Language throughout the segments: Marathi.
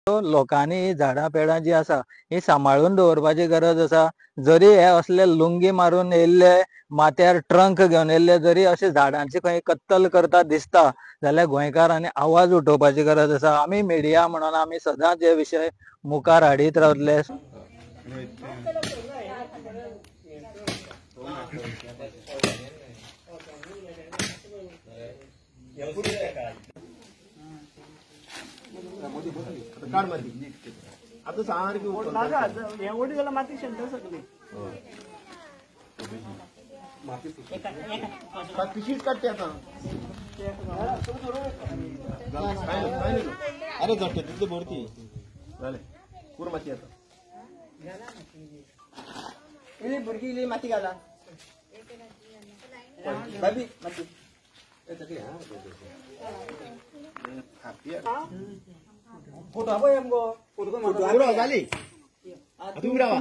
लोकांनी ही झाडां पेडां जी आसा ही सांबाळून दवरपाची गरज आसा। जरी हे असले लुंगी मारून येयल्ले माथ्यार ट्रंक घेवन येयल्ले जरी अशे झाडांची खंय कत्तल करता दिसता जाल्यार गोंयकारांनी आवाज उठोवपाची गरज आसा। आमी मिडिया म्हणून आमी सदांच हे विशय मुखार हाडीत रावतले। आता सारखी एवढी गेला माती शेंडा सगळी पिशीच काढते आता। अरे जट तिथे भरती झाले पूर्ण माती आता भरकी माती घाला बाबी माती फोटो हवं एमगो फोटो झाली तुम्ही राहा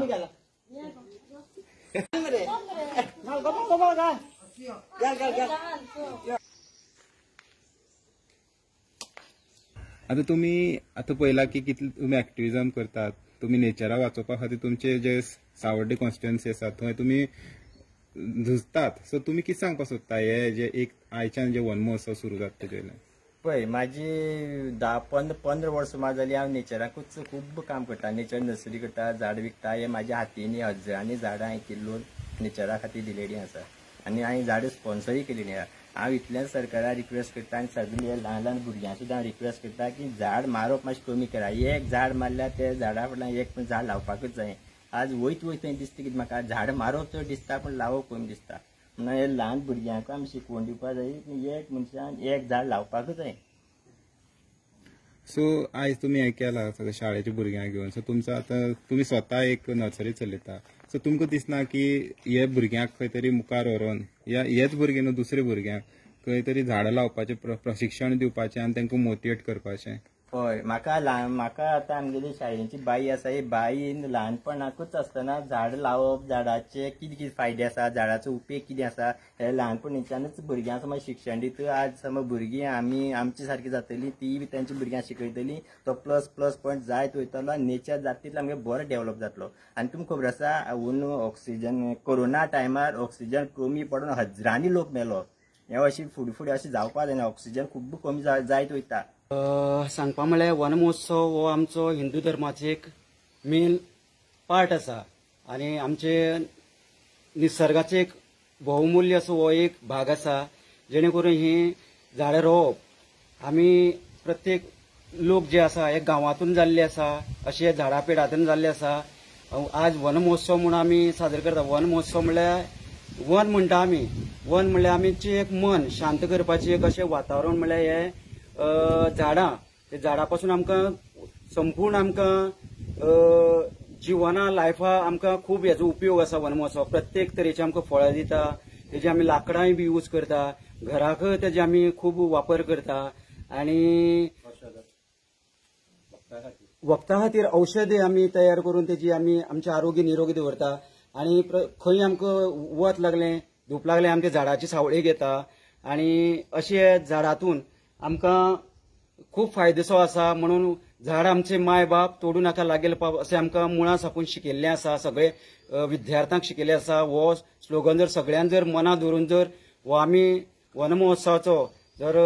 आता तुम्ही आता पळयला की कितले तुम्ही एक्टिविजम करतात, तुम्ही नेचरा वाचोवपा खातीर तुमचे जे सावर्डे कॉन्स्टिट्युएन्सी आसा थंय तुम्ही झुजतात। सो तुम्ही कितें सांगपाक सोदता हे जे एक आयच्यान जे वन महोत्सव सुरू जाता तेजे वयल्यान? पळय माझी 10-15 वर्सां मात जाली हांव नेचराकूच खूब काम करता। नेचर नर्सरी करता, झाड विकता। हे म्हाज्या हातींनी हजारांनी झाडां हांवें किल्लो नेचरा खातीर दिलेलीं आसा आनी हांवें झाडां स्पॉन्सरूय केलेलीं आसा। हांव इतल्याच सरकाराक रिक्वेस्ट करता आनी सगळे ल्हान ल्हान भुरग्यांक सुद्दां रिक्वेस्ट करता की झाड मारप मातशें कमी करा। एक झाड मारल्यार त्या झाडा फाटल्यान एक झाड लावपाकूच जाय। आज वयत वयत दिसता की म्हाका झाड मारप चड दिसता पूण लावप कमी दिसता। म्हणून हे ल्हान भुरग्यांक आमी शिकवण दिवपाक जाय की एक मनशान एक झाड लावपाकूच जाय। सो आयज तुम्ही हे केला सगळ्या शाळेच्या भुरग्यांक घेवन, सो तुमचो आता तुम्ही स्वता एक नर्सरी चलयता, सो तुमकां दिसना की हे भुरग्यांक खंय तरी मुखार व्हरोन या हेच भुरगे न्हू दुसरे भुरग्यांक खंय तरी झाडां लावपाचें प्रशिक्षण दिवपाचें आनी तांकां मोटिवेट करपाचें? हय, म्हाका आतां आमगेली शाळेची बाई आसा, ही बाईन ल्हानपणाकूच आसतना झाड लावप, झाडाचे कितें कितें फायदे आसा, झाडाचो उपेग कितें आसा हे ल्हानपणीच्यानूच भुरग्यांक समज शिक्षण दित। आज समज भुरगीं आमची सारकी जातली, ती बी तांच्या भुरग्यांक शिकयतली, तो प्लस पॉयंट जायत वयतलो, नेचर जाता तितलो आमगे बरो डेव्हलप जातलो। आनी तुमकां खबर आसा अंदू ऑक्सिजन कोरोना टायमार ऑक्सिजन कमी पडून हजारांनी लोक मेलो। हे अशी फुडें अशें जावपा जायना, ऑक्सिजन खूब कमी जायत वयता। सांगपा म्हळ्यार वन महोत्सव हो आमचो हिंदू धर्माचो एक मेन पार्ट आसा आनी आमचे निसर्गाचो एक बहुमूल्य असो हो एक भाग आसा। जेणे करून ही झाडां रोवप आमी प्रत्येक लोक जे आसा हे गांवांतून जाल्ले आसा, अशे झाडां पेडांतून जाल्ले आसा। आज वन महोत्सव म्हणून आमी साजरो करता। वन महोत्सव म्हळ्यार वन म्हणटा आमी, वन म्हळ्यार आमचें एक मन शांत करपाचें एक अशें वातावरण म्हळ्यार हे झाडां, ते झाडां पासून आमकां संपूर्ण आमकां जिवना लायफा आमकां खूब हेचो उपयोग आसा। वन महोत्सव प्रत्येक तरेचे आमकां फळां दिता, तेजी आमी लाकडांय बी यूज करता, घराक तेजे आमी खूब वापर करता आनी वखदा खातीर औषधी आमी तयार करून तेजी आमी आमचें आरोग्य निरोगी दवरता। आनी खंय आमकां वत लागलें, धूप लागलें, आमी ते झाडाची सावळी घेता आनी अशे झाडांतून आमकां खूब फायदेसो आसा। म्हणून झाड आमचे माय बाप तोडू नाका लागेल पाप अशें आमकां मुळां साकून शिकयल्लें आसा, सगळे विद्यार्थ्यांक शिकयल्लें आसा। हो स्लोगन जर सगळ्यांनी जर मनां धरून जर हो आमी वन महोत्सवाचो जर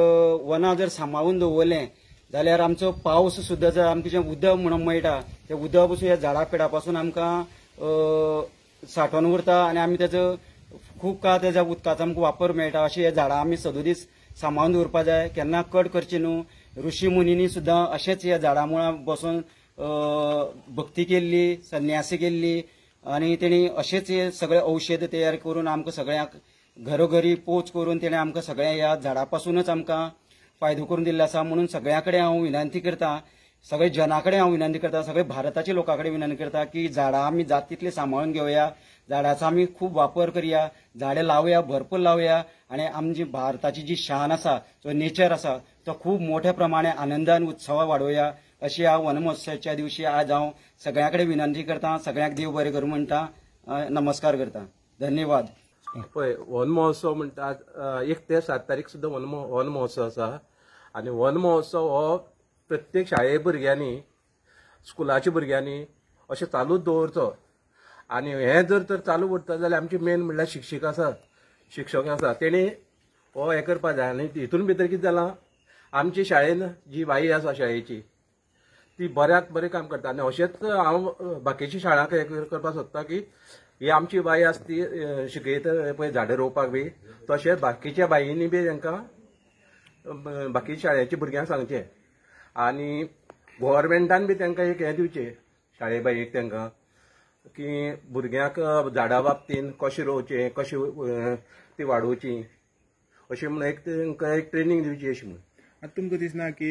वनां जर सांबाळून दवरलें जाल्यार आमचो पावस सुद्दां जर आमचें जें उदक म्हणून मेळटा तें उदक पसून ह्या झाडां पेडां पासून आमकां सांठोवन उरता आनी आमी तेजो खूब काळ तेज्या उदकाचो आमकां वापर मेळटा। अशी हे झाडां आमी सदोदीस सांबाळून दवरपा जाय, केन्ना कट करची न्हू। ऋषी मुनींनी सुद्दां अशेंच ह्या झाडां मुळां बसून भक्ती केल्ली, संन्यासी केल्ली आनी तेणी अशेंच हे सगळे औषध तयार करून आमकां सगळ्यांक घरोघरी पोच करून तेणें आमकां सगळ्या ह्या झाडां पासूनच आमकां फायदो करून दिल्लो आसा। म्हणून सगळ्यां कडेन हांव विनंती करता, सगळे जनां कडेन हांव विनंती करता, सगळे भारताच्या लोकां कडेन विनंती करता की झाडां आमी जाता तितली सांबाळून घेवया, झाडांचो आमी खूब वापर करया, झाडां लावया, भरपूर लावया आनी आमची भारताची जी शान आसा, जो नेचर आसा तो खूब मोठ्या प्रमाणे आनंदान उत्सवा वाडोवया अशी हांव वन महोत्सवाच्या दिवशी आज हांव सगळ्यां कडेन विनंती करता। सगळ्यांक देव बरें करूं म्हणटा, नमस्कार करता, धन्यवाद। पळय वन महोत्सव म्हणटा 1 ते 7 तारीख सुद्दां वन महोत्सव आसा आनी वन महोत्सव हो प्रत्येक शाळे भुरग्यांनी स्कुलाच्या भुरग्यांनी अशें चालूच दवरचो आनी हें जर तर चालू उरता जाल्यार आमची मेन म्हणल्यार शिक्षक आसा तेणी हो हें करपा जाय आनी हितून भितर कितें जालां आमचे शाळेन जी बाई आसा शाळेची ती बऱ्याक बरें काम करता आनी अशेंच हांव बाकीच्या शाळांक हें करपाक सोदता की ही आमची बाई आसा ती शिकयता पळय झाडां रोवपाक बी तशेंच बाकीच्या बाईंनी बी तांकां बाकीच्या शाळेच्या भुरग्यांक सांगचें आनी गव्हर्मेंटान बी तांकां एक हें दिवचें शाळे बाईक तांकां की भुरग्यांक झाडां बाबतीन कशें रोवचें कशें ती वाडोवची अशें म्हणून एक तांकां एक ट्रेनींग दिवची अशी म्हणून. आता तुमकां दिसना की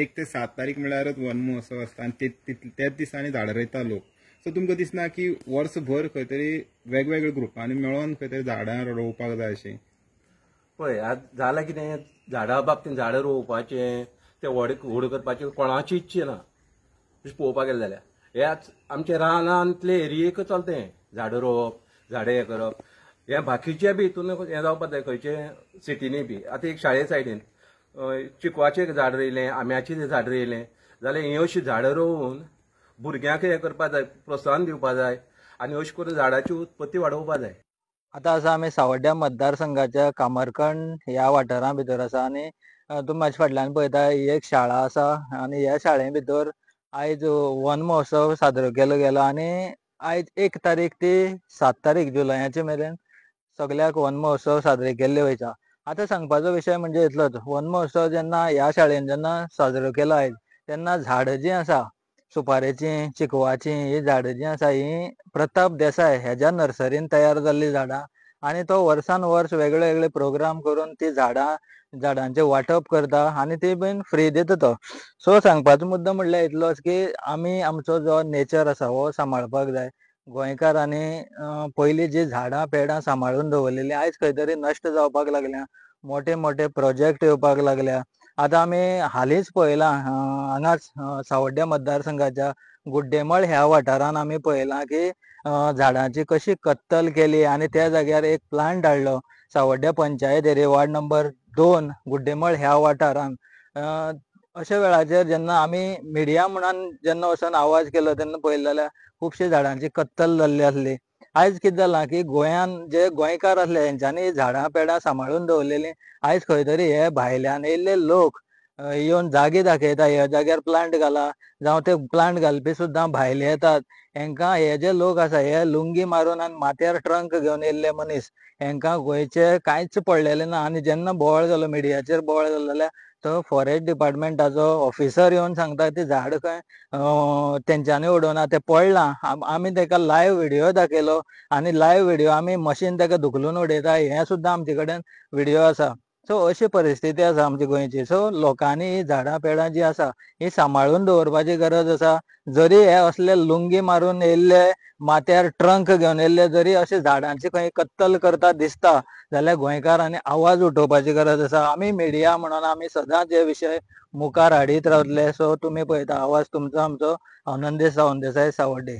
1 ते 7 तारीख म्हळ्यारच वन महोत्सव आसता आनी त्याच दिसांनी झाडां रोयता लोक. सो तुमकां दिसना की वर्सभर खंय तरी वेगवेगळ्या ग्रुपांनी मेळोन खंय तरी झाडां रोवपाक जाय अशें. पळय आतां जालां कितें झाडां बाबतीन झाडां रोवपाचें तें व्हड करपाचें कोणाची इच्छा ना अशें पळोवपाक गेलें जाल्यार हेच आमच्या रानांतले एरियेक चलता हें झाडां रोवप झाडां हें करप हें बाकीचे बी हितून हें जावपाक जाय खंयचे सिटीनी बी. आतां एक शाळे सायडीन चिकवाचें झाड रोयलें आंब्याचें झाड रोयलें जाल्यार हें अशीं झाडां रोवन भुरग्यांक हें करपा जाय प्रोत्साहन दिवपा जाय आनी अशें करून झाडाची उत्पत्ती वाडोवपा जाय. आता आसा आमी सावड्ड्या मतदारसंघाच्या कामरकंड ह्या वाठारा भितर आसा आनी तुमी म्हाज्या फाटल्यान पळयता ही एक शाळा आसा आनी ह्या शाळे भितर आयज वन महोत्सव साजरो केलो गेलो आनी आयज 1 तारीख ते 7 तारीख जुलयाचे मेरेन सगळ्याक वन महोत्सव साजरे केल्ले वयता. आता सांगपाचो विशय म्हणजे इतलोच वन महोत्सव जेन्ना ह्या शाळेन जेन्ना साजरो केलो आयज तेन्ना झाडां जीं आसा सुपारेचीं चिकवाचीं ही झाडां जीं आसा ही प्रताप देसाय हेज्या नर्सरीन तयार जाल्लीं झाडां आनी तो वर्सान वर्स वेगळे वेगळे प्रोग्राम करून ती झाडांचें वांटप करता आनी ती बीन फ्री दिता तो. सो सांगपाचो मुद्दो म्हणल्यार इतलोच की आमी आमचो जो नेचर आसा हो सांबाळपाक जाय. गोंयकारांनी पयलीं जी झाडां पेडां सांबाळून दवरलेलीं आयज खंय तरी नश्ट जावपाक लागल्या. मोठे मोठे प्रोजेक्ट येवपाक लागल्या. आतां आमी हालींच पळयलां हांगाच सावड्ड्या मतदारसंघाच्या गुड्डेमळ ह्या वाठारान आमी पळयलां की झाडांची कशी कत्तल केली आनी त्या जाग्यार एक प्लांट हाडलो सावड्ड्या panchayat area ward number 2 Guddemal ह्या वाठारान. अशा वेळाचेर जेन्ना आमी मिडिया म्हणून जेन्ना वचून आवाज केलो तेन्ना पळयलें जाल्यार खुबशी झाडांची कत्तल जाल्ली आसली. आयज कितें जालां की गोंयान जे गोंयकार आसले हेंच्यांनी झाडां पेडां सांबाळून दवरलेलीं आयज खंय तरी हे भायल्यान येयल्ले लोक येवन जागे दाखयता ह्या जाग्यार प्लांट घाला जावं ते प्लांट घालपी सुद्दां भायले येतात. हेंकां हे जे लोक आसा हे लुंगी मारून आनी माथ्यार ट्रंक घेवन येयल्ले मनीस हेंकां गोंयचे कांयच पडलेलें ना आनी जेन्ना बोवाळ जालो मिडियाचेर बोवाळ जालो जाल्यार तो फॉरेस्ट डिपार्टमेंटाचो ऑफिसर येवन सांगता ती झाड खंय तेंच्यांनी उडोवना तें पडलां. आमी ताका लायव्ह व्हिडियो दाखयलो आनी लायव्ह व्हिडियो आमी मशीन ताका धुकलून उडयता हें सुद्दां आमचे कडेन व्हिडियो आसा. सो अशी परिस्थिती आसा आमची गोंयची. सो लोकांनी ही झाडां पेडां जी आसा ही सांबाळून दवरपाची गरज आसा. जरी हे असले लुंगी मारून येयल्ले माथ्यार ट्रंक घेवन येयल्ले जरी अशे झाडांची खंय कत्तल करता दिसता जाल्यार गोंयकारांनी आवाज उठोवपाची गरज आसा. आमी मिडिया म्हणून आमी सदांच हे विशय मुखार हाडीत रावतले. सो तुमी पळयता आवाज तुमचो आमचो आनंदी सावंत देसाय सावड्डे.